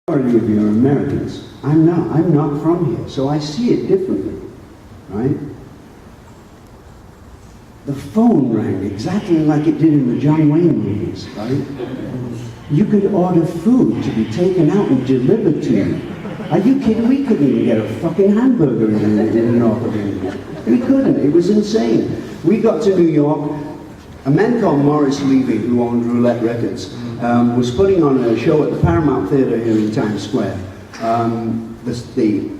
majority of you are Americans. I'm not from here, so I see it differently, right? The phone rang exactly like it did in the John Wayne movies, right? You could order food to be taken out and delivered to you. Are you kidding? We couldn't even get a fucking hamburger in the north of England. We couldn't. It was insane. We got to New York. A man called Morris Levy, who owned Roulette Records, was putting on a show at the Paramount Theater here in Times Square. The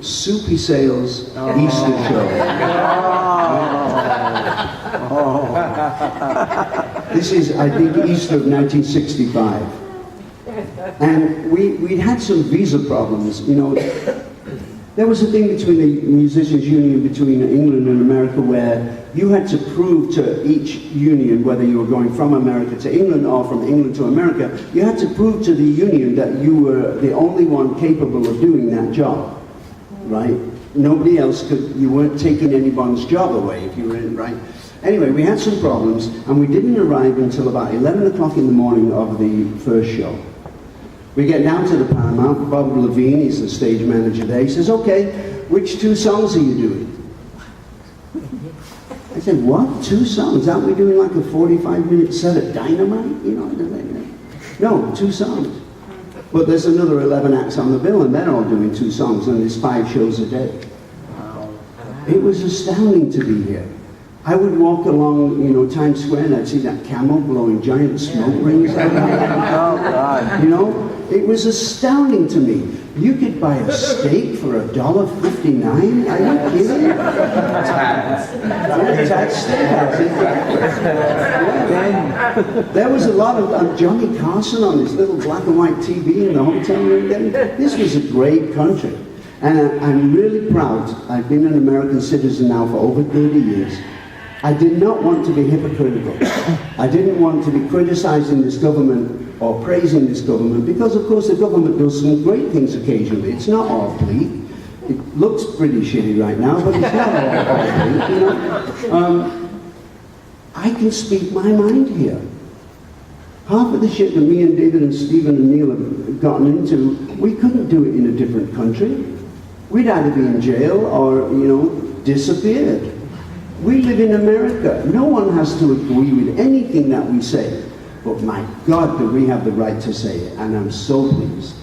Soupy Sales Easter Show. This is, I think, Easter of 1965. And we'd had some visa problems, you know. There was a thing between the musicians' union between England and America where you had to prove to each union, whether you were going from America to England or from England to America, you had to prove to the union that you were the only one capable of doing that job, right? Nobody else could, you weren't taking anyone's job away if you were in, right? Anyway, we had some problems and we didn't arrive until about 11 o'clock in the morning of the first show. We get down to the Paramount. Bob Levine, he's the stage manager there. He says, "Okay, which 2 songs are you doing?" I said, "What? 2 songs? Aren't we doing like a 45-minute set of Dynamite? You know?" No, 2 songs. But there's another 11 acts on the bill, and they're all doing 2 songs, and there's 5 shows a day. It was astounding to be here. I would walk along, you know, Times Square, and I'd see that camel blowing giant smoke rings out of it. Oh, God. You know? It was astounding to me. You could buy a steak for $1.59? Are you kidding? Tax steakhouse. There was a lot of Johnny Carson on this little black and white TV in the hotel room. This was a great country. And I'm really proud. I've been an American citizen now for over 30 years. I did not want to be hypocritical. I didn't want to be criticizing this government or praising this government, because of course the government does some great things occasionally. It's not all bleak. It looks pretty shitty right now, but it's not all bleak, you know. I can speak my mind here. Half of the shit that me and David and Stephen and Neil have gotten into, we couldn't do it in a different country. We'd either be in jail or, you know, disappeared. We live in America. No one has to agree with anything that we say. But my God, do we have the right to say it, and I'm so pleased.